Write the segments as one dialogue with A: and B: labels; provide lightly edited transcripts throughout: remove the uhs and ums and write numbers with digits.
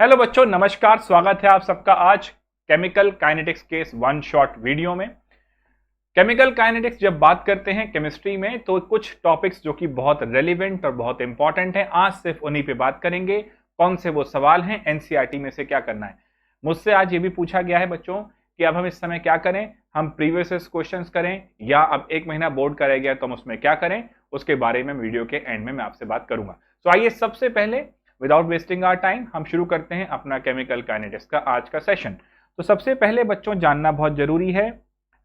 A: Hello बच्चों, नमस्कार। स्वागत है आप सबका आज केमिकल काइनेटिक्स के इस वन शॉट वीडियो में। केमिकल काइनेटिक्स जब बात करते हैं केमिस्ट्री में तो कुछ टॉपिक्स जो कि बहुत रेलिवेंट और बहुत इंपॉर्टेंट हैं, आज सिर्फ उन्हीं पे बात करेंगे। कौन से वो सवाल हैं, एनसीईआरटी में से क्या करना है। मुझसे आज ये भी पूछा गया है बच्चों कि अब हम इस समय क्या करें, हम प्रीवियस क्वेश्चंस करें या अब एक महीना बोर्ड कराया गया तो हम उसमें क्या करें, उसके बारे में वीडियो के एंड में मैं आपसे बात करूंगा। तो आइए सबसे पहले विदाउट वेस्टिंग आवर टाइम हम शुरू करते हैं अपना केमिकल काइनेटिक्स का आज का सेशन। तो सबसे पहले बच्चों जानना बहुत जरूरी है,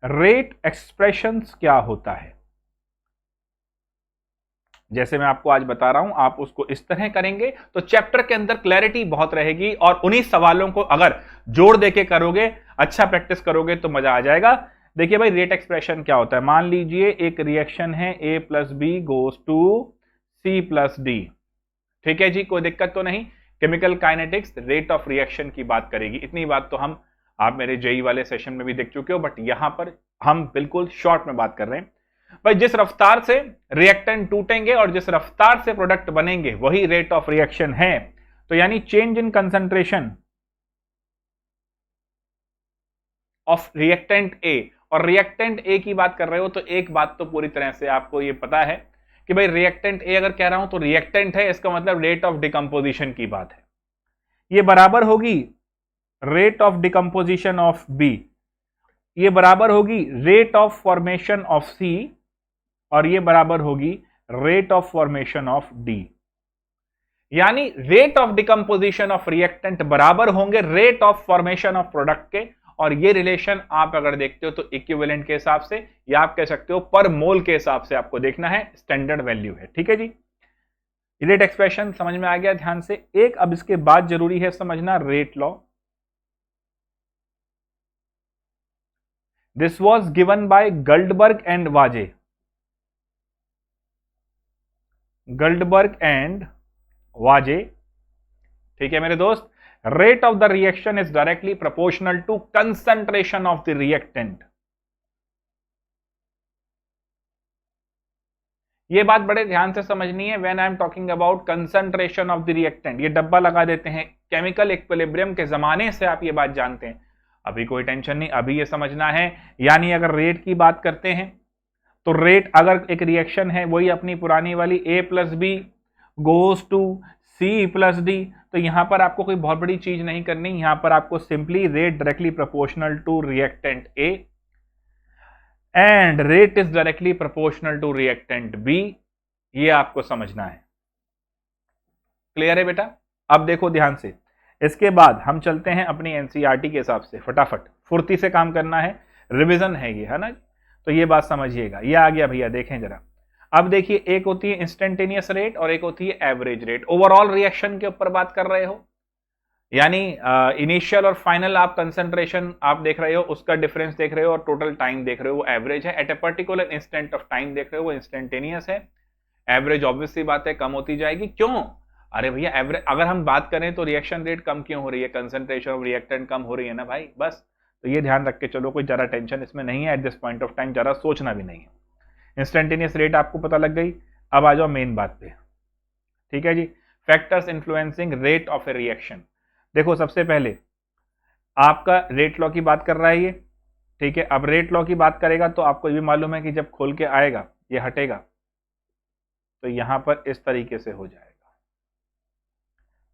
A: रेट एक्सप्रेशंस क्या होता है। जैसे मैं आपको आज बता रहा हूं, आप उसको इस तरह करेंगे तो चैप्टर के अंदर क्लैरिटी बहुत रहेगी और उन्हीं सवालों को अगर जोड़ देके करोगे, अच्छा प्रैक्टिस करोगे तो मजा आ जाएगा। देखिए भाई, रेट एक्सप्रेशन क्या होता है। मान लीजिए एक रिएक्शन है A plus B goes to C plus D. ठीक है जी, कोई दिक्कत तो नहीं। Chemical kinetics rate of reaction की बात करेगी। इतनी बात तो आप मेरे जेई वाले सेशन में भी देख चुके हो, बट यहां पर हम बिल्कुल शॉर्ट में बात कर रहे हैं। भाई जिस रफ्तार से रिएक्टेंट टूटेंगे और जिस रफ्तार से प्रोडक्ट बनेंगे वही रेट ऑफ रिएक्शन है। तो यानी change in concentration of reactant A, और रिएक्टेंट ए की बात कर रहे हो तो एक बात तो पूरी तरह से आपको ये पता है कि भाई रिएक्टेंट ए अगर कह रहा हूं तो रिएक्टेंट है, इसका मतलब रेट ऑफ डिकम्पोजिशन की बात है। ये बराबर होगी rate of decomposition of B, ये बराबर होगी rate of formation of C, और ये बराबर होगी rate of formation of D. यानी rate of decomposition of reactant बराबर होंगे rate of formation of product के। और ये रिलेशन आप अगर देखते हो तो इक्विवेलेंट के हिसाब से या आप कह सकते हो पर मोल के हिसाब से आपको देखना है, स्टैंडर्ड वैल्यू है। ठीक है जी, रेट एक्सप्रेशन समझ में आ गया ध्यान से। एक अब इसके बाद जरूरी है समझना rate law. This was given by Guldberg and Waage. Guldberg and Waage, ठीक है मेरे दोस्त। Rate of the reaction is directly proportional to concentration of the reactant. ये बात बड़े ध्यान से समझनी है। When I am talking about concentration of the reactant, ये डब्बा लगा देते हैं। केमिकल इक्विलिब्रियम के जमाने से आप ये बात जानते हैं, अभी कोई टेंशन नहीं, अभी ये समझना है। यानी अगर रेट की बात करते हैं तो रेट अगर एक रिएक्शन है वही अपनी पुरानी वाली A plus B goes to C plus D, तो यहां पर आपको कोई बहुत बड़ी चीज नहीं करनी। यहां पर आपको simply rate directly proportional to reactant A and rate is directly proportional to reactant B, ये आपको समझना है। क्लियर है बेटा? अब देखो ध्यान से, इसके बाद हम चलते हैं अपनी एनसीईआरटी के हिसाब से। फटाफट फुर्ती से काम करना है, रिवीजन है ये, है ना। तो ये बात समझिएगा। ये आ गया भैया, देखें जरा। अब देखिए, एक होती है इंस्टेंटेनियस रेट और एक होती है एवरेज रेट। ओवरऑल रिएक्शन के ऊपर बात कर रहे हो, यानी इनिशियल और फाइनल आप कंसंट्रेशन आप देख रहे हो, उसका डिफरेंस देख रहे हो और टोटल टाइम देख रहे हो, वो एवरेज है। At a particular instant of time देख रहे हो, वो इंस्टेंटेनियस है। एवरेज ऑब्वियसली बात है कम होती जाएगी। क्यों? अरे भैया एवरेज अगर हम बात करें तो रिएक्शन रेट कम क्यों हो रही है, कंसंट्रेशन ऑफ रिएक्टेंट कम हो रही है ना भाई, बस। तो ये ध्यान रख के चलो, कोई जरा टेंशन इसमें नहीं है at this point of time, जरा सोचना भी नहीं है। इंस्टेंटेनियस रेट आपको पता लग गई। अब आ जाओ मेन बात पे। ठीक है जी, factors influencing rate of a reaction. देखो सबसे पहले आपका रेट लॉ की बात कर रहा है ये, ठीक है। अब रेट लॉ की बात करेगा तो आपको ये मालूम है कि जब खोल के आएगा ये हटेगा तो यहां पर इस तरीके से हो जाएगा।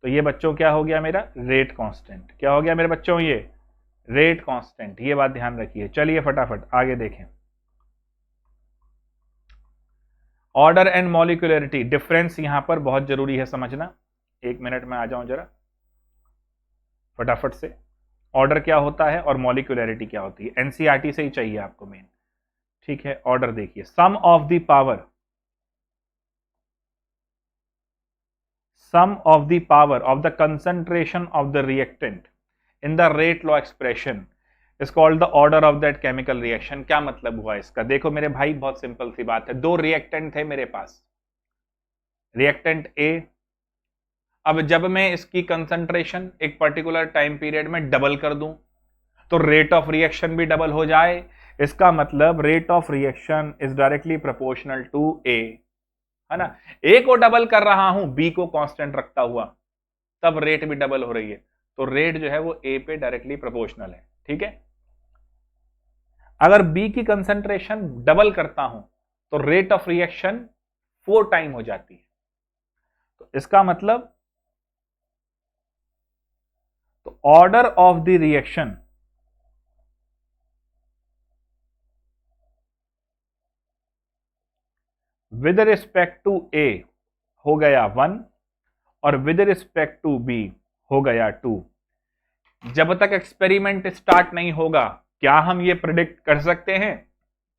A: तो ये बच्चों क्या हो गया मेरा, रेट कांस्टेंट। क्या हो गया मेरे बच्चों, ये रेट कांस्टेंट। ये बात ध्यान रखिए। चलिए फटाफट आगे देखें। ऑर्डर एंड मॉलिक्यूलरिटी डिफरेंस यहां पर बहुत जरूरी है समझना। एक मिनट में आ जाऊं जरा फटाफट से। ऑर्डर क्या होता है और मॉलिक्यूलरिटी क्या होती है, एनसीईआरटी से ही चाहिए आपको मेन। ठीक है, ऑर्डर देखिए, sum of the power of the concentration of the reactant in the rate law expression is called the order of that chemical reaction। क्या मतलब हुआ इसका? देखो मेरे भाई, बहुत सिंपल सी बात है। दो रिएक्टेंट थे मेरे पास, रिएक्टेंट A। अब जब मैं इसकी कंसंट्रेशन एक पर्टिकुलर टाइम पीरियड में डबल कर दूं तो रेट ऑफ रिएक्शन भी डबल हो जाए। इसका मतलब rate of reaction is directly proportional to A, है ना। A को डबल कर रहा हूं, B को कांस्टेंट रखता हुआ। तब रेट भी डबल हो रही है, तो रेट जो है वो ए पे डायरेक्टली प्रोपोर्शनल है। ठीक है, अगर बी की कंसंट्रेशन डबल करता हूं तो रेट ऑफ रिएक्शन 4 टाइम हो जाती है। तो इसका मतलब तो order of the reaction with respect to A हो गया 1 और विद रिस्पेक्ट टू बी हो गया 2। जब तक एक्सपेरिमेंट स्टार्ट नहीं होगा, क्या हम ये प्रिडिक्ट कर सकते हैं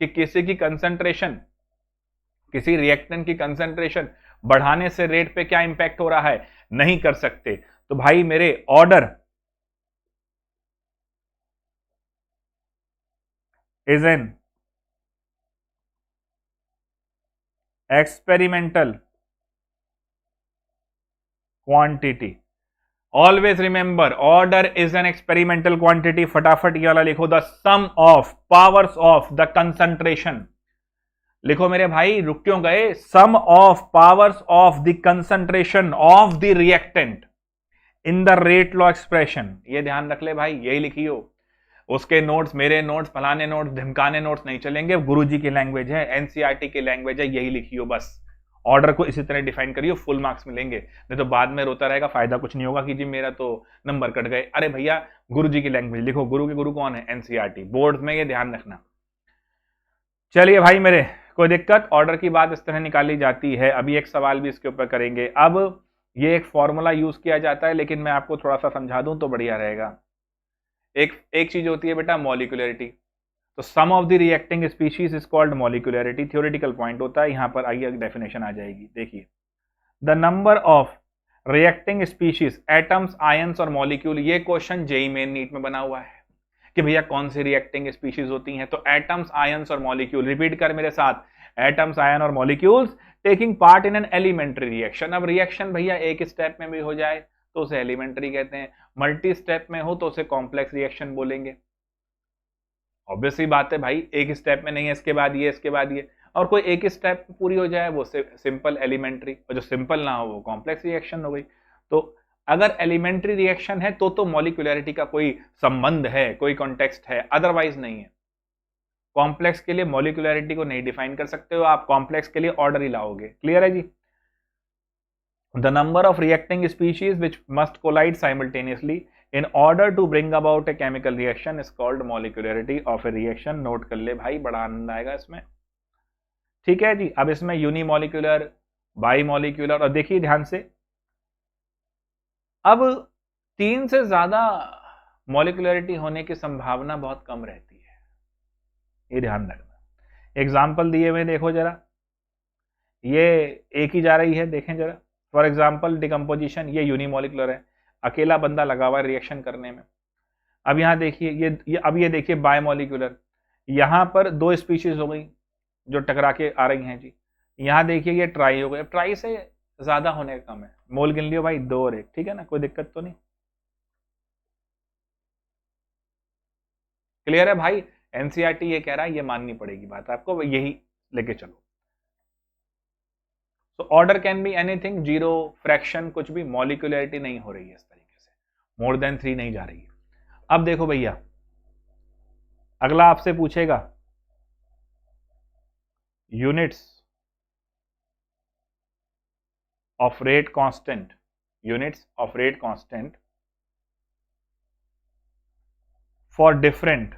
A: कि किसी की कंसंट्रेशन, किसी रिएक्टेंट की कंसंट्रेशन बढ़ाने से रेट पे क्या इंपैक्ट हो रहा है? नहीं कर सकते। तो भाई मेरे order is an experimental quantity. Always remember, order is an experimental quantity. फटाफट ये वाला लिखो, the sum of powers of the concentration. लिखो मेरे भाई, रुक क्यों गए? Sum of powers of the concentration of the reactant in the rate law expression. ये ध्यान रख ले भाई, यही लिखियो। उसके नोट्स, मेरे नोट्स, फलाने नोट्स, ढिमकाने नोट्स नहीं चलेंगे। गुरुजी की लैंग्वेज है, एनसीईआरटी की लैंग्वेज है, यही लिखियो बस। ऑर्डर को इसी तरह डिफाइन करियो, फुल मार्क्स मिलेंगे। नहीं तो बाद में रोता रहेगा, फायदा कुछ नहीं होगा कि जी मेरा तो नंबर कट गए। अरे भैया, गुरुजी की लैंग्वेज लिखो। गुरु के गुरु कौन है? एनसीईआरटी। बोर्ड में ये ध्यान रखना। चलिए भाई मेरे, कोई दिक्कत? ऑर्डर की बात इस तरह निकाली जाती है। अभी एक सवाल भी इसके ऊपर करेंगे। अब ये एक फॉर्मूला यूज किया जाता है, लेकिन मैं आपको थोड़ा सा समझा दूं तो बढ़िया रहेगा। एक चीज होती है बेटा मॉलिक्यूलरिटी। तो sum of the reacting species is called molecularity. Theoretical point होता है, यहां पर आइए डेफिनेशन आ जाएगी। देखिए, the number of reacting species, atoms, ions और मॉलिक्यूल। ये क्वेश्चन जेई मेन नीट में बना हुआ है कि भैया कौन सी रिएक्टिंग स्पीशीज होती हैं? तो एटम्स, आयंस और मॉलिक्यूल। रिपीट कर मेरे साथ, एटम्स, आयन और molecules taking part in an elementary reaction. अब रिएक्शन भैया एक स्टेप में भी हो जाए तो उसे एलिमेंट्री कहते हैं, मल्टी स्टेप में हो तो उसे कॉम्प्लेक्स रिएक्शन बोलेंगे। ऑब्वियसली बात है भाई, एक स्टेप में नहीं है, इसके बाद ये, इसके बाद ये, और कोई एक स्टेप पूरी हो जाए वो सिंपल एलिमेंट्री, और जो सिंपल ना हो वो कॉम्प्लेक्स रिएक्शन हो गई। तो अगर एलिमेंट्री रिएक्शन है तो मॉलिक्यूलरिटी का कोई संबंध है, कोई कॉन्टेक्स्ट है, अदरवाइज नहीं है। कॉम्प्लेक्स के लिए मॉलिक्यूलरिटी को नहीं डिफाइन कर सकते हो आप, कॉम्प्लेक्स के लिए ऑर्डर ही लाओगे। क्लियर है जी? The number of reacting species which must collide simultaneously in order to bring about a chemical reaction is called molecularity of a reaction। Note कर ले भाई, बड़ा आनंद आएगा इसमें। ठीक है जी। अब इसमें यूनिमोलिकुलर, बाईमोलिकुलर, और देखिए ध्यान से, अब 3 से ज्यादा मॉलिक्यूलरिटी होने की संभावना बहुत कम रहती है, ये ध्यान रखना। एग्जाम्पल दिए हुए देखो जरा, ये एक ही जा रही है, देखें जरा। फॉर एग्जाम्पल डिकम्पोजिशन, ये यूनिमोलिकुलर है, अकेला बंदा लगा हुआ है रिएक्शन करने में। अब यहाँ देखिए अब ये देखिए बायमोलिकुलर, यहाँ पर 2 स्पीशीज हो गई जो टकरा के आ रही हैं जी। यहाँ देखिए ये ट्राई हो गए, ट्राई से ज्यादा होने का कम है। मोल गिन लियो भाई, 2 और 1, ठीक है ना, कोई दिक्कत तो नहीं। क्लियर है भाई? एनसीईआरटी ये कह रहा है, ये माननी पड़ेगी बात आपको, यही लेके चलो। तो order can be anything, zero, fraction, कुछ भी। मॉलिक्यूलरिटी नहीं हो रही है इस तरीके से, मोर देन 3 नहीं जा रही है। अब देखो भैया, अगला आपसे पूछेगा units of rate constant, units of rate constant for different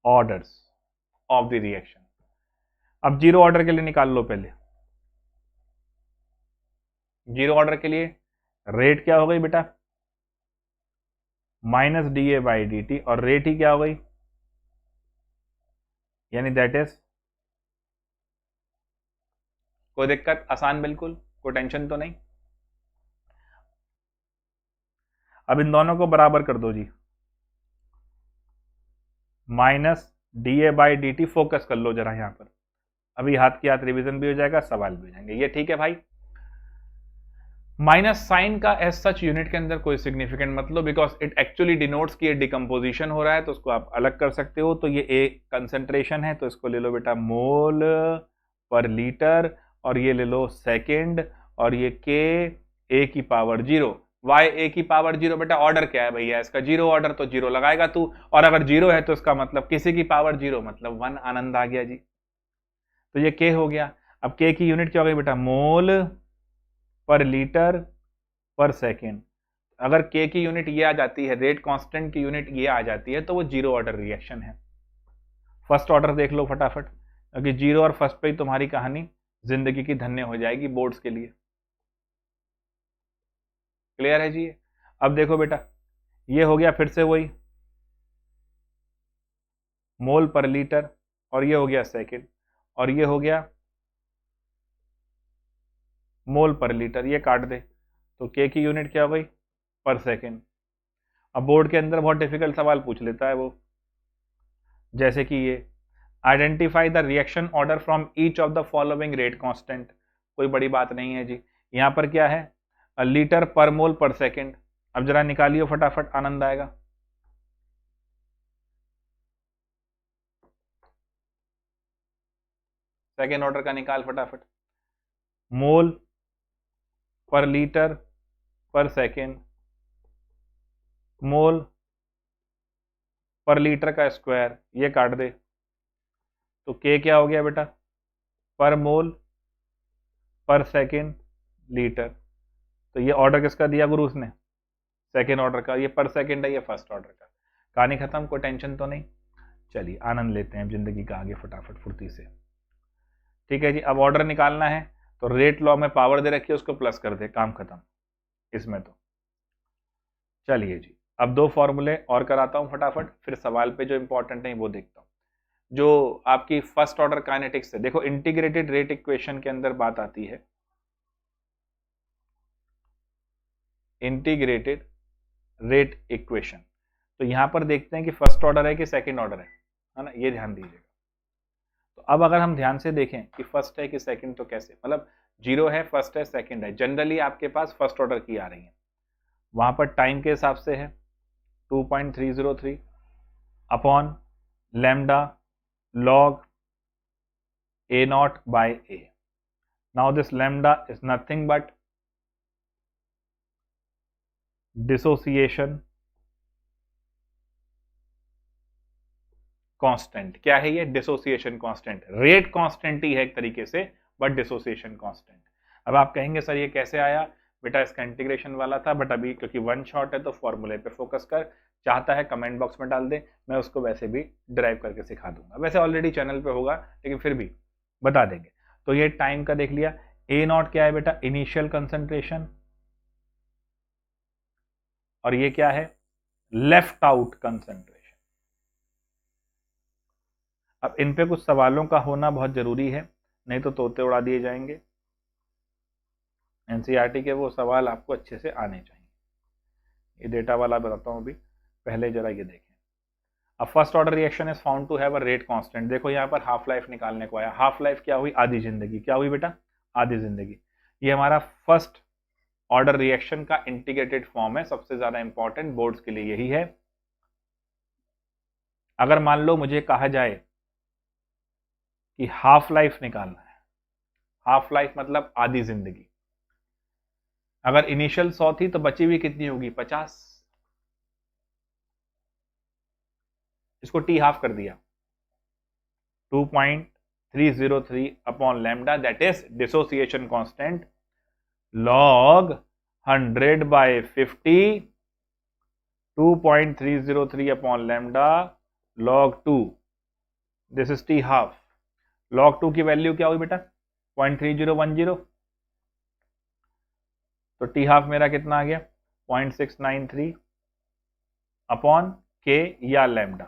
A: orders of the reaction. अब जीरो ऑर्डर के लिए निकाल लो पहले। जीरो ऑर्डर के लिए रेट क्या हो गई बेटा? Minus D A by D T, और रेट ही क्या हो गई? यानी दैट इज, कोई दिक्कत? आसान बिल्कुल, कोई टेंशन तो नहीं। अब इन दोनों को बराबर कर दो जी, minus D A by D T. Focus कर लो जरा यहां पर, अभी हाथ की हाथ रिवीजन भी हो जाएगा, सवाल भी हो जाएंगे। ये ठीक है भाई? माइनस साइन का एज सच यूनिट के अंदर कोई सिग्निफिकेंट मत लो, बिकॉज इट एक्चुअली डिनोट्स कि ये डिकम्पोजिशन हो रहा है, तो उसको आप अलग कर सकते हो। तो ये ए कंसेंट्रेशन है, तो इसको ले लो बेटा मोल पर लीटर, और ये ले लो सेकेंड, और ये k a की पावर 0, y a की पावर 0। बेटा ऑर्डर क्या है भैया इसका? 0 ऑर्डर, तो 0 लगाएगा तू, और अगर 0 है तो इसका मतलब किसी की पावर 0 मतलब 1। आनंद आ गया जी। तो ये k हो गया। अब k की यूनिट क्या हो गई बेटा? मोल पर लीटर पर सेकेंड। अगर k की यूनिट ये आ जाती है, रेट कांस्टेंट की यूनिट ये आ जाती है, तो वो 0 ऑर्डर रिएक्शन है। फर्स्ट ऑर्डर देख लो फटाफट, क्योंकि 0 और फर्स्ट पे ही तुम्हारी कहानी जिंदगी की धन्य हो जाएगी बोर्ड्स के लिए। क्लियर है जी? अब देखो बेटा, ये हो गया फिर से वही मोल पर लीटर, और ये हो गया सेकेंड, और ये हो गया मोल पर लीटर। ये काट दे तो के की यूनिट क्या हो गई? पर सेकेंड। अब बोर्ड के अंदर बहुत डिफिकल्ट सवाल पूछ लेता है वो, जैसे कि ये identify the reaction order from each of the following rate constant. कोई बड़ी बात नहीं है जी। यहां पर क्या है? लीटर पर मोल पर सेकेंड। अब जरा निकालियो फटाफट, आनंद आएगा। सेकेंड ऑर्डर का निकाल फटाफट। मोल पर लीटर पर सेकेंड, मोल पर लीटर का स्क्वायर, ये काट दे तो के क्या हो गया बेटा? पर मोल पर सेकेंड लीटर। तो ये ऑर्डर किसका दिया गुरु उसने? सेकेंड ऑर्डर का। ये पर सेकेंड है, ये फर्स्ट ऑर्डर का। कहानी खत्म, कोई टेंशन तो नहीं। चलिए आनंद लेते हैं जिंदगी का आगे फटाफट फुर्ती से। ठीक है जी। अब ऑर्डर निकालना है तो रेट लॉ में पावर दे रखी है, उसको प्लस कर दे, काम खत्म इसमें तो। चलिए जी, अब दो फॉर्मूले और कराता हूं फटाफट, फिर सवाल पे जो इंपॉर्टेंट है वो देखता हूं। जो आपकी फर्स्ट ऑर्डर काइनेटिक्स है, देखो इंटीग्रेटेड रेट इक्वेशन के अंदर बात आती है इंटीग्रेटेड रेट इक्वेशन। तो यहां पर देखते हैं कि फर्स्ट ऑर्डर है कि सेकंड ऑर्डर है ना, ये ध्यान दीजिएगा। तो अब अगर हम ध्यान से देखें कि फर्स्ट है कि सेकंड, तो कैसे, मतलब 0 है, फर्स्ट है, सेकंड है, जनरली आपके पास फर्स्ट ऑर्डर की आ रही है। वहां पर टाइम के हिसाब से है 2.303 upon lambda log a naught by a. Now this lambda is nothing but dissociation constant. क्या है ये? Dissociation constant. रेट कांस्टेंट ही है एक तरीके से, बट डिसोसिएशन कांस्टेंट। अब आप कहेंगे सर ये कैसे आया? बेटा इसका इंटीग्रेशन वाला था, बट अभी क्योंकि वन शॉट है तो फॉर्मूले पे फोकस कर। चाहता है कमेंट बॉक्स में डाल दे, मैं उसको वैसे भी ड्राइव करके सिखा दूंगा। वैसे ऑलरेडी चैनल पे होगा, लेकिन फिर भी बता देंगे। तो ये टाइम का देख लिया। ए नॉट क्या है बेटा? Initial concentration. और ये क्या है? Left out concentration. अब इन पे कुछ सवालों का होना बहुत जरूरी है, नहीं तो तोते उड़ा दिए जाएंगे। एनसीईआरटी के वो सवाल आपको अच्छे से आने चाहिए। ये डेटा वाला बताता हूं अभी, पहले जरा ये देखें। अब first order reaction is found to have a rate constant. देखो यहाँ पर हाफ लाइफ निकालने को आया। हाफ लाइफ क्या हुई? आधी जिंदगी। क्या हुई बेटा? आधी जिंदगी। ये हमारा फर्स्ट ऑर्डर रिएक्शन का इंटीग्रेटेड फॉर्म है, सबसे ज्यादा इंपॉर्टेंट बोर्ड्स के लिए यही है। अगर मान लो मुझे कहा जाए कि हाफ लाइफ निकालना है, हाफ लाइफ मतलब आधी जिंदगी। अगर इनिशियल 100 थी तो बची हुई कितनी होगी? 50। इसको टी हाफ कर दिया, 2.303 upon lambda, that is dissociation constant log 100 by 50, 2.303 upon lambda log 2, this is T half. log 2 की वैल्यू क्या हुई बेटा? 0.3010। तो टी हाफ मेरा कितना आ गया? 0.693 अपॉन के या लैम्डा,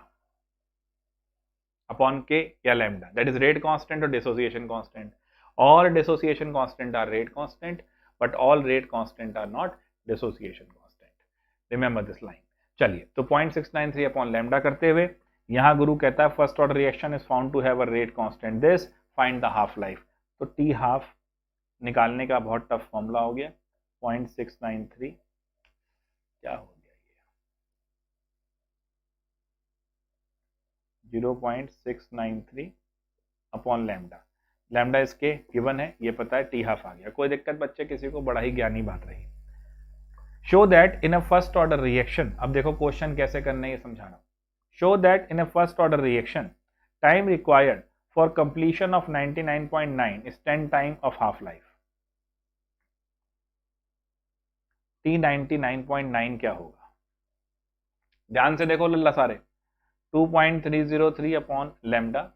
A: अपॉन के या lambda, that is rate constant और dissociation constant. All dissociation constant are rate constant, but all rate constant are not dissociation constant. Remember this line. चलिए, तो 0.693 upon lambda करते हुए यहां गुरु कहता है first order reaction is found to have a rate constant, this find the half life. तो T half निकालने का बहुत टफ फॉर्मूला हो गया। 0.693 क्या हो गया? ये 0.693 अपॉन लैम्डा, लैम्डा इसके गिवन है, ये पता है, टी हाफ आ गया, कोई दिक्कत बच्चे किसी को, बड़ा ही ज्ञानी बात रही। Show that in a first order reaction, अब देखो क्वेश्चन कैसे करना है ये समझा रहा हूं। Show that in a first order reaction time required for completion of 99.9 is 10 time of half life. T 99.9 क्या होगा, ध्यान से देखो लल्ला सारे। 2.303 अपॉन लैम्डा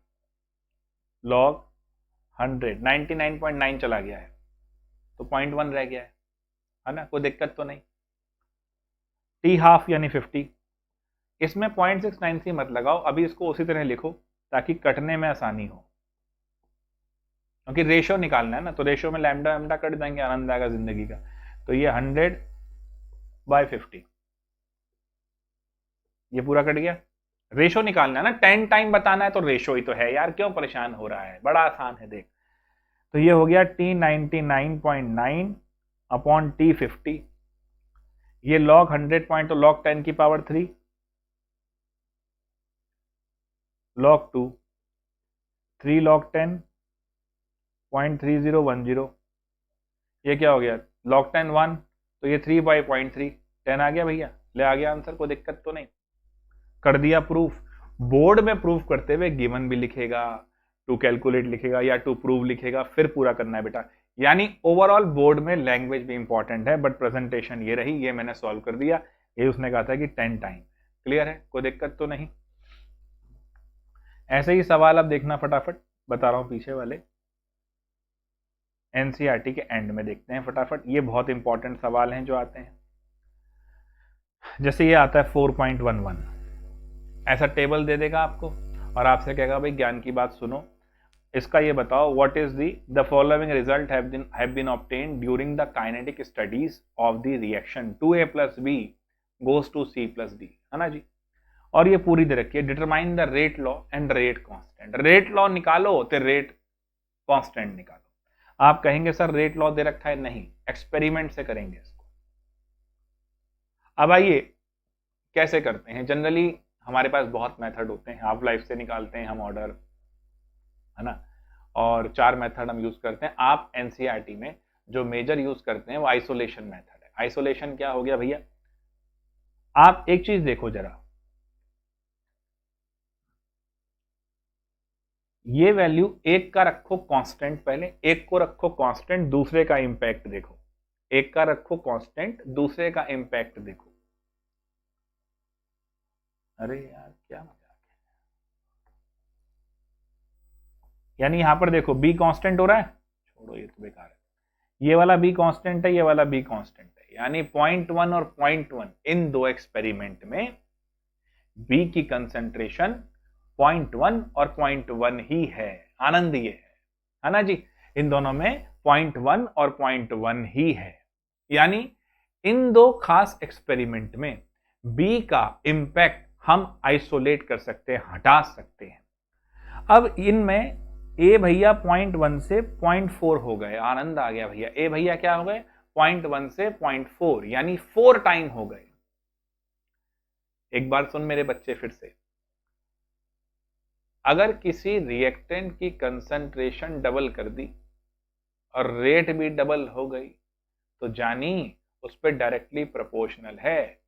A: लॉग 100, 99.9 चला गया है तो 0.1 रह गया है ना, कोई दिक्कत तो नहीं। टी हाफ यानी 50, इसमें 0.693 मत लगाओ, अभी इसको उसी तरह लिखो ताकि कटने में आसानी हो, क्योंकि रेशो निकालना है ना, तो रेशो में लैम्डा लैम्डा कट जाएंगे, आनंद आएगा जिंदगी का। तो ये 100/50, ये पूरा कट गया। रेशो निकालना है ना, 10 टाइम बताना है तो रेशो ही तो है यार, क्यों परेशान हो रहा है, बड़ा आसान है देख। तो ये हो गया T99.9 अपॉन T50, ये log 100 पॉइंट तो log 10 की पावर 3 log 2 3 log 10 0.3010, ये क्या हो गया log 10 1, तो ये 3/0.3 10 आ गया भैया, ले आ गया आंसर, कोई दिक्कत तो नहीं। कर दिया प्रूफ। बोर्ड में प्रूफ करते हुए गिवन भी लिखेगा, टू कैलकुलेट लिखेगा या टू प्रूव लिखेगा, फिर पूरा करना है बेटा। यानी ओवरऑल बोर्ड में लैंग्वेज भी इंपॉर्टेंट है, बट प्रेजेंटेशन ये रही, ये मैंने सॉल्व कर दिया, ये उसने कहा था कि 10 टाइम। क्लियर है, कोई दिक्कत तो नहीं। ऐसे ही सवाल अब देखना फटाफट, बता रहा हूं पीछे वाले एनसीईआरटी के एंड में देखते हैं फटाफट, ये बहुत इंपॉर्टेंट सवाल हैं जो आते हैं। जैसे ये आता है 4.11, ऐसा टेबल दे देगा आपको और आपसे कहेगा भाई ज्ञान की बात सुनो, इसका ये बताओ, what is the following result have been obtained during the kinetic studies of the reaction 2A + B goes to C + D, है ना जी। और ये पूरी दे रखी है, determine the rate law and rate constant. Rate law निकालो तो रेट कांस्टेंट निकालो। आप कहेंगे सर रेट लॉ दे रखा है, नहीं, एक्सपेरिमेंट से करेंगे इसको। अब आइए कैसे करते हैं। जनरली हमारे पास बहुत मेथड होते हैं, हाफ लाइफ से निकालते हैं हम ऑर्डर, है ना, और 4 मेथड हम यूज करते हैं। आप एनसीईआरटी में जो मेजर यूज करते हैं वो आइसोलेशन मेथड है। आइसोलेशन क्या हो गया भैया, आप एक चीज देखो जरा, ये वैल्यू एक का रखो कांस्टेंट, पहले एक को रखो कांस्टेंट, दूसरे का इंपैक्ट देखो, एक का रखो कांस्टेंट, दूसरे का इंपैक्ट देखो। अरे यार क्या मजाक है, यानी यहां पर देखो बी कांस्टेंट हो रहा है, छोड़ो ये तो बेकार है, ये वाला बी कांस्टेंट है, ये वाला बी कांस्टेंट है, यानी 0.1 और 0.1 इन दो एक्सपेरिमेंट में बी की कंसेंट्रेशन 0.1 और 0.1 ही है। आनंद ये है ना जी, इन दोनों में 0.1 और 0.1 ही है, यानी इन दो खास एक्सपेरिमेंट में बी का इंपैक्ट हम आइसोलेट कर सकते हैं, हटा सकते हैं। अब इनमें ए भैया 0.1 से 0.4 हो गए, आनंद आ गया भैया, ए भैया क्या हो गए 0.1 से 0.4, यानी 4 टाइम हो गए। एक बार सुन मेरे बच्चे फिर से, अगर किसी रिएक्टेंट की कंसंट्रेशन डबल कर दी और रेट भी डबल हो गई तो जानी उस पर डायरेक्टली प्रोपोर्शनल है,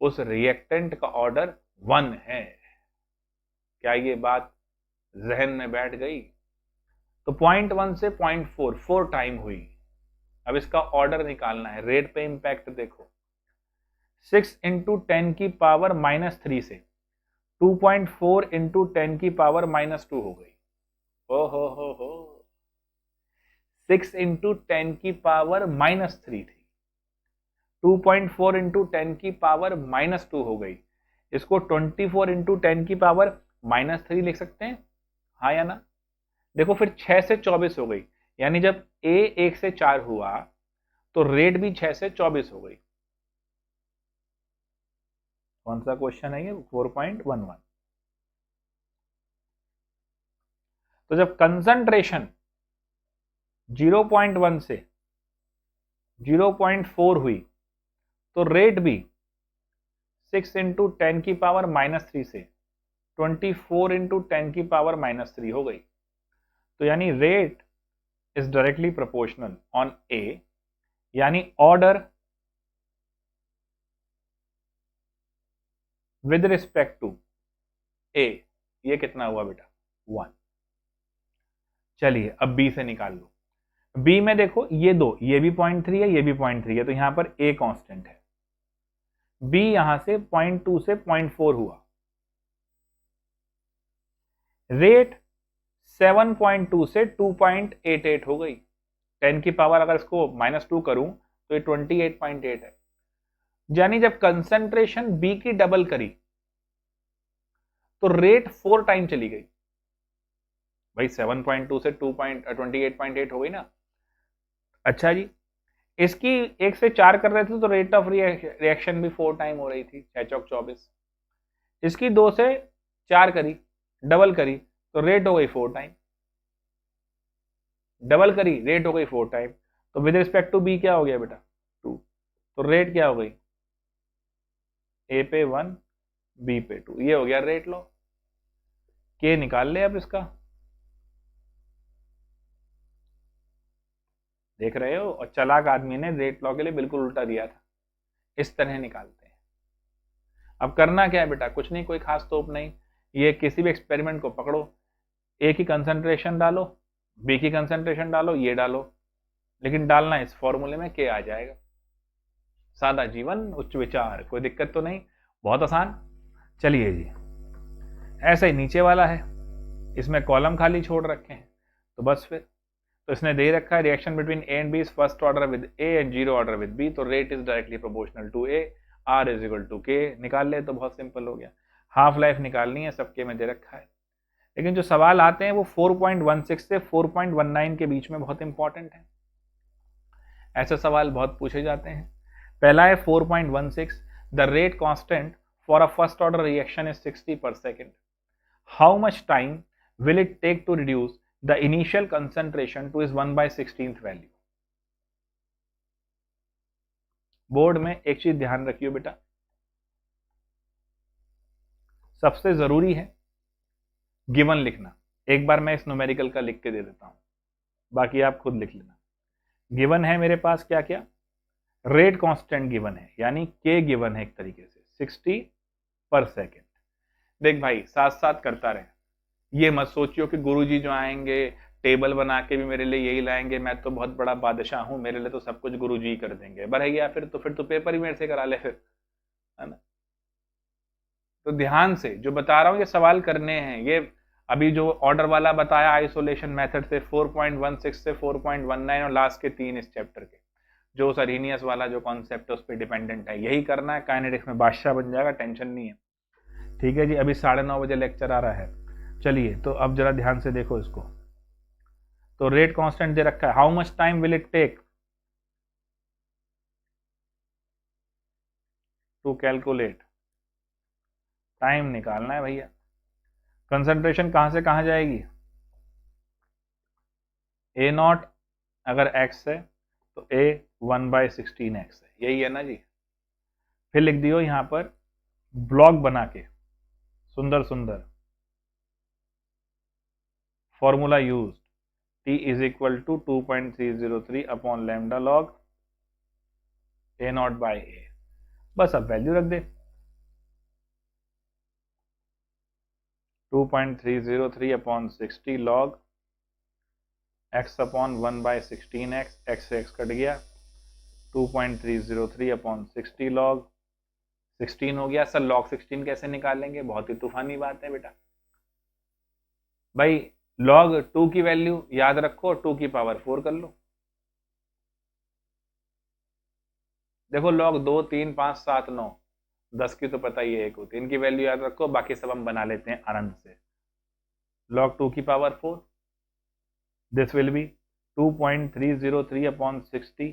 A: उस रिएक्टेंट का ऑर्डर 1 है। क्या ये बात जहन में बैठ गई? तो 0.1 से 0.4 4 टाइम हुई। अब इसका ऑर्डर निकालना है, रेट पे इंपैक्ट देखो, 6 × 10 की पावर -3 से 2.4 × 10 की पावर -2 हो गई। ओ हो 6 × 10 की पावर -3 थी, 2.4 × 10 की पावर -2 हो गई। इसको 24 × 10 की पावर -3 लिख सकते हैं, हाँ या ना? देखो फिर 6 से 24 हो गई, यानी जब a 1 से 4 हुआ तो रेट भी 6 से 24 हो गई। कौन सा क्वेश्चन है ये? 4.11। तो जब कंसंट्रेशन 0.1 से 0.4 हुई तो रेट भी 6 × 10 की पावर -3 से 24 × 10 की पावर -3 हो गई। तो यानी rate is directly proportional on A, यानी order with respect to A, ये कितना हुआ बेटा 1। चलिए अब बी से निकाल लो। बी में देखो ये दो, ये भी 0.3 है, ये भी 0.3 है, तो यहां पर ए कांस्टेंट है। बी यहां से 0.2 से 0.4 हुआ। रेट 7.2 से 2.88 हो गई। 10 की पावर अगर इसको -2 करूं तो ये 28.8 है। यानी जब कंसंट्रेशन बी की डबल करी तो रेट 4 टाइम चली गई। भाई 7.2 से 28.8 हो गई ना। अच्छा जी, इसकी 1 से 4 कर रहे थे तो रेट ऑफ रिएक्शन भी 4 टाइम हो रही थी, 6 चौक 24। इसकी 2 से 4 करी, डबल करी तो रेट हो गई 4 टाइम, डबल करी रेट हो गई 4 टाइम। तो विद रिस्पेक्ट टू बी क्या हो गया बेटा 2, तो रेट क्या हो गई ए पे 1 बी पे 2, ये हो गया रेट लो। के निकाल ले अब इसका, देख रहे हो। और चालाक आदमी ने रेट लॉ के लिए बिल्कुल उल्टा दिया था। इस तरह निकालते हैं। अब करना क्या है बेटा, कुछ नहीं, कोई खास तोप नहीं। ये किसी भी एक्सपेरिमेंट को पकड़ो, ए की कंसंट्रेशन डालो, बी की कंसंट्रेशन डालो, ये डालो, लेकिन डालना इस फॉर्मूले में के आ जाएगा। सादा जीवन उच्च विचार, कोई दिक्कत तो नहीं, बहुत आसान। चलिए जी, ऐसे ही नीचे वाला है, इसमें कॉलम खाली छोड़ रखे हैं, तो बस फिर तो इसने दे रखा है reaction between A and B is first order with A and zero order with B, तो rate is directly proportional to A, R is equal to K. निकाल ले तो बहुत सिंपल हो गया। हाफ लाइफ निकालनी है, सबके में दे रखा है। लेकिन जो सवाल आते हैं वो 4.16 से 4.19 के बीच में बहुत इंपॉर्टेंट है। ऐसे सवाल बहुत पूछे जाते हैं। पहला है 4.16, the rate constant for a first order reaction is 60 per second, how much time will it take to reduce the initial concentration to is 1/16th value। Board में एक चीज ध्यान रखियो बेटा, सबसे जरूरी है गिवन लिखना। एक बार मैं इस न्यूमेरिकल का लिख के दे देता हूं, बाकी आप खुद लिख लेना। गिवन है मेरे पास क्या क्या, रेट कांस्टेंट गिवन है, यानी के गिवन है एक तरीके से 60 पर सेकेंड। देख भाई साथ साथ करता रहे, ये मत सोचियो कि गुरुजी जो आएंगे टेबल बना के भी मेरे लिए यही लाएंगे, मैं तो बहुत बड़ा बादशाह हूं, मेरे लिए तो सब कुछ गुरुजी कर देंगे। बढ़ गया फिर तो पेपर ही मेरे से करा ले फिर, है ना। तो ध्यान से जो बता रहा हूं ये सवाल करने हैं। ये अभी जो ऑर्डर वाला बताया आइसोलेशन मेथड से 4.16 से 4.19 और लास्ट के 3 इस चैप्टर के, जो अरहीनियस वाला जो कॉन्सेप्ट है उस पर डिपेंडेंट है, यही करना है। काइनेटिक्स में बादशाह बन जाएगा, टेंशन नहीं है। ठीक है जी, अभी 9:30 बजे लेक्चर आ रहा है। चलिए तो अब जरा ध्यान से देखो इसको। तो रेट कांस्टेंट दे रखा है, how much time will it take to calculate, time निकालना है भैया। कंसंट्रेशन कहां से कहां जाएगी, ए नॉट अगर x है तो a 1/16x है, यही है ना जी। फिर लिख दियो यहां पर ब्लॉक बना के सुंदर सुंदर formula use, t is equal to 2.303 upon lambda log a naught by a। बस अब वैल्यू रख दे 2.303 upon 60 log x upon 1/16x, x से x कट गया, 2.303 अपॉन 60 लॉग 16 हो गया। सर लॉग 16 कैसे निकालेंगे, बहुत ही तूफानी बात है बेटा। भाई लॉग 2 की वैल्यू याद रखो, 2 की पावर 4 कर लो। देखो लॉग 2, 3, 5, 7, 9, 10 की तो पता ही है एक होती है, इनकी वैल्यू याद रखो, बाकी सब हम बना लेते हैं आनंद से। लॉग 2 की power 4, this will be 2.303 upon 60,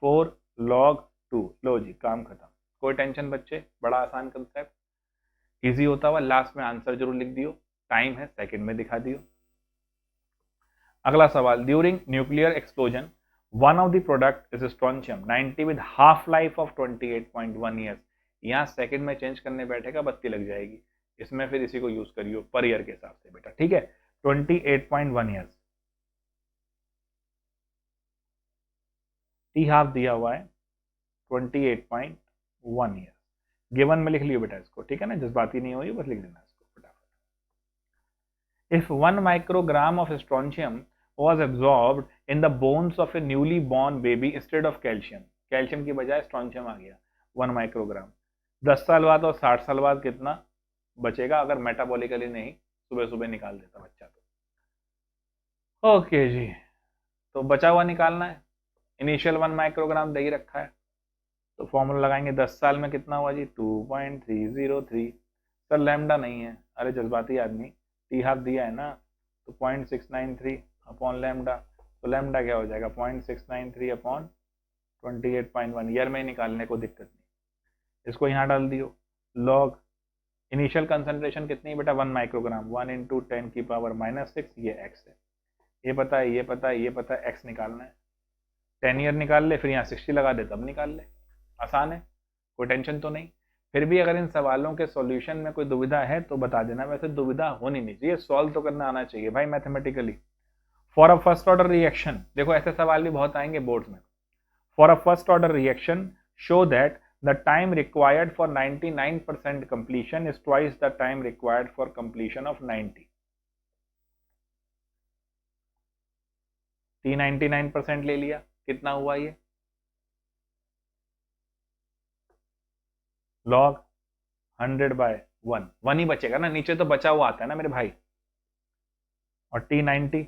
A: 4 log 2। लो जी काम खत्म, कोई टेंशन बच्चे, बड़ा आसान कंसेप्ट, इजी होता हुआ। लास्ट में आंसर जरूर लिख दियो, टाइम है सेकंड में दिखा दियो। अगला सवाल, during nuclear explosion one of the product is strontium 90 with half life of 28.1 years. यहाँ सेकंड में चेंज करने बैठेगा बत्ती लग जाएगी, इसमें फिर इसी को यूज करियो पर ईयर के हिसाब से बेटा। ठीक है, 28.1 ईयर्स। टी हाफ दिया हुआ है 28.1 ईयर। गिवन में लिख लियो बेटा इसको, ठीक है ना, जज्बाती नहीं हुई, बस लिख देना इसको फटाफट। If 1 microgram of strontium was absorbed in the bones of a newly born baby instead of calcium, calcium की बजाय स्ट्रोंशियम आ गया 1 माइक्रोग्राम, 10 साल बाद और 60 साल बाद कितना बचेगा अगर मेटाबॉलिकली नहीं सुबह सुबह निकाल देता बच्चा तो। ओके जी, तो बचा हुआ निकालना है। इनिशियल 1 माइक्रोग्राम दे ही रखा है, तो फॉर्मूला लगाएंगे 10 साल में कितना हुआ जी 2.303। सर लैम्डा नहीं है, अरे जज्बाती आदमी, टी हाफ दिया है ना, तो 0.693 अपॉन लैम्डा, तो लैम्डा क्या हो जाएगा 0.693 अपॉन 28.1 ईयर में निकालने को दिक्कत नहीं, इसको यहाँ डाल दियो। लॉग इनिशियल कंसंट्रेशन कितनी बेटा 1 माइक्रोग्राम, 1 इंटू 10 की पावर -6, ये एक्स है, ये पता है, ये पता है, ये पता है, एक्स निकालना है। 10 ईयर निकाल ले, फिर यहाँ 60 लगा दे तब निकाल ले, आसान है, कोई टेंशन तो नहीं। फिर भी अगर इन सवालों के सॉल्यूशन में कोई दुविधा है तो बता देना, वैसे दुविधा होनी नहीं चाहिए, सॉल्व तो करना आना चाहिए भाई mathematically. For a first order reaction, देखो ऐसे सवाल भी बहुत आएंगे बोर्ड्स में। For a first order reaction show that the time required for 99% completion is twice the time required for completion of 90। T 99% ले लिया, कितना हुआ ये लॉग 100/1, 1 ही बचेगा ना, नीचे तो बचा हुआ आता है ना मेरे भाई, और टी 90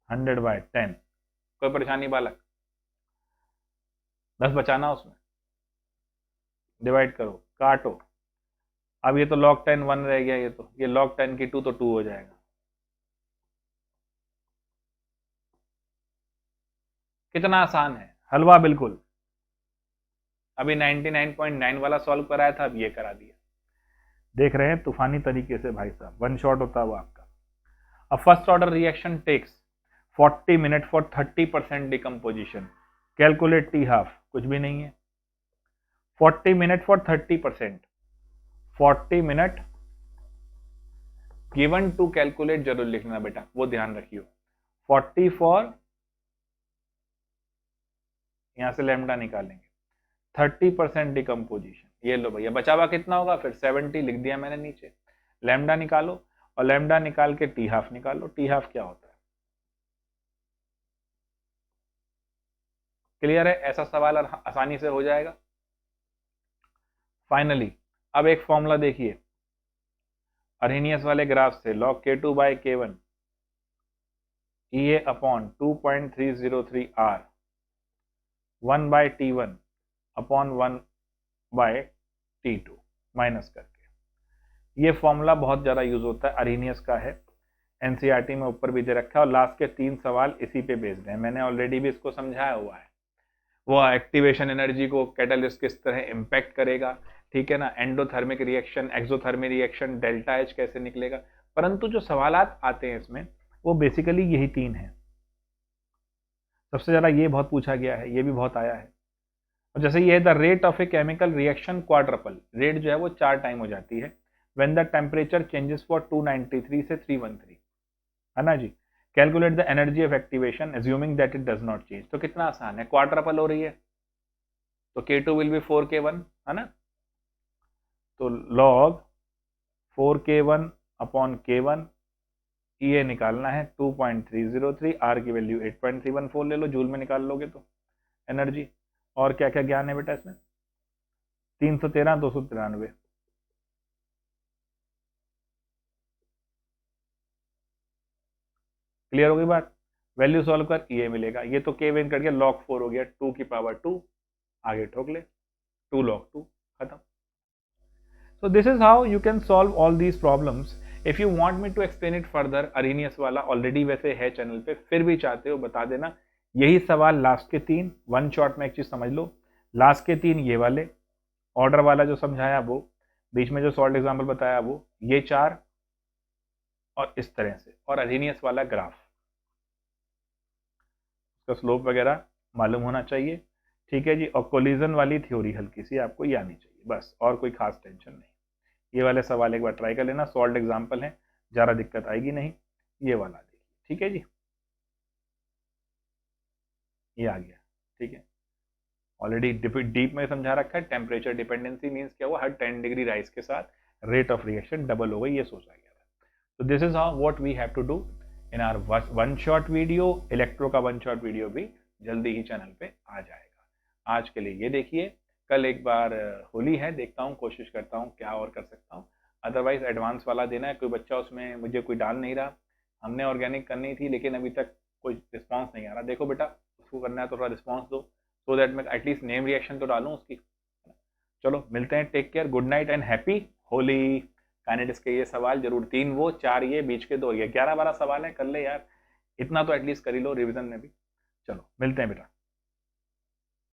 A: 100/10। कोई परेशानी बालक, 10 बचाना उसमें, डिवाइड करो, काटो। अब ये तो log 10 1 रह गया, ये तो ये log 10 की 2 तो 2 हो जाएगा। कितना आसान है, हलवा बिल्कुल। अभी 99.9 वाला सॉल्व कराया था, अब ये करा दिया। देख रहे हैं तूफानी तरीके से भाई साहब, वन शॉट होता हुआ आपका। अब first order reaction takes 40 minute for 30% decomposition, calculate T half, कुछ भी नहीं है, 40 minute for 30%, 40 minute given to calculate जरूर लिखना बेटा, वो ध्यान रखियो। 40 फॉर, यहां से लैम्डा निकालेंगे, 30% डिकम्पोजिशन, ये लो भैया, बचा हुआ कितना होगा, फिर 70 लिख दिया मैंने नीचे। लैम्डा निकालो, और लैम्डा निकाल के टी हाफ निकालो, टी हाफ क्या होता है, क्लियर है, ऐसा सवाल आसानी से हो जाएगा। फाइनली अब एक फॉर्मूला देखिए अरेनियस वाले ग्राफ से, log k2/k1 EA upon 2.303 R 1/T1 upon 1/T2 minus करके। ये फॉर्मूला बहुत ज़्यादा यूज होता है, अरेनियस का है, एनसीईआरटी में ऊपर भी दे रखा है, और लास्ट के 3 सवाल इसी पे बेस्ड हैं, मैंने ऑलरेडी भी इसको समझाया हुआ है। वो एक्टिवेशन एनर्जी को कैटलिस्ट किस तरह इम्पैक्ट करेगा, ठीक है ना, endothermic reaction, exothermic reaction, delta H कैसे निकलेगा, परंतु जो सवालात आते हैं इसमें वो बेसिकली यही 3 हैं। सबसे ज़्यादा ये बहुत पूछा गया है, ये भी बहुत आया है। और जैसे ये the rate of a chemical reaction quadruple, rate जो है वो 4 टाइम हो जाती है when the temperature changes for 293 से 313, है ना जी। Calculate the energy of activation assuming that it does not change, तो कितना आसान है, क्वाड्रपल हो रही है तो K2 विल बी 4K1, है ना, तो log 4K1 upon K1 EA निकालना है 2.303, R की वैल्यू 8.314 ले लो, जूल में निकाल लोगे तो एनर्जी। और क्या क्या ज्ञान है बेटा इसमें, 313 293, क्लियर हो गई बात। वैल्यू सॉल्व कर EA मिलेगा, ये तो K वेन कट गया, log 4 हो गया 2 की पावर 2, आगे ठोक ले 2 log 2, खत्म। So this is how you can solve all these problems. If you want me to explain it further, Arrhenius वाला ऑलरेडी वैसे है चैनल पे, फिर भी चाहते हो बता देना। यही सवाल लास्ट के 3, वन शॉट में एक चीज समझ लो, लास्ट के 3 ये वाले, ऑर्डर वाला जो समझाया वो, बीच में जो सॉल्ट एग्जाम्पल बताया वो, ये 4, और इस तरह से, और अरेनियस वाला ग्राफ, उसका स्लोप वगैरह मालूम होना चाहिए, ठीक है जी। और कोलिजन वाली थ्योरी हल्की सी आपको ये आनी चाहिए। बस, और कोई खास टेंशन नहीं। ये वाले सवाल एक बार ट्राई कर लेना, सॉल्व एग्जाम्पल है, ज़्यादा दिक्कत आएगी नहीं। ये वाला देखिए, ठीक है जी, ये आ गया, ठीक है। ऑलरेडी डीप में समझा रखा है, टेम्परेचर डिपेंडेंसी मीन्स क्या हुआ, हर 10 डिग्री राइज के साथ रेट ऑफ रिएक्शन डबल हो गई, ये सोचा गया था। तो this is how what we have to do in our one shot video. Electro का वन शॉट वीडियो भी जल्दी ही चैनल पे आ जाएगा। आज के लिए ये देखिए, कल एक बार होली है, देखता हूँ, कोशिश करता हूँ क्या और कर सकता हूँ। अदरवाइज एडवांस वाला देना है, कोई बच्चा उसमें मुझे कोई डाल नहीं रहा। हमने ऑर्गेनिक करनी थी लेकिन अभी तक कोई रिस्पॉन्स नहीं आ रहा। देखो बेटा, उसको करना है तो थोड़ा रिस्पॉन्स दो, सो दैट मैं एटलीस्ट नेम रिएक्शन तो डालूं उसकी। चलो मिलते हैं, take care, good night and happy Holi. Kinetics के ये सवाल जरूर, 3 वो 4 ये, बीच के 2 ये, 11-12 सवाल है, कर ले यार, इतना तो एटलीस्ट कर ही लो रिवीजन में भी। चलो मिलते हैं बेटा।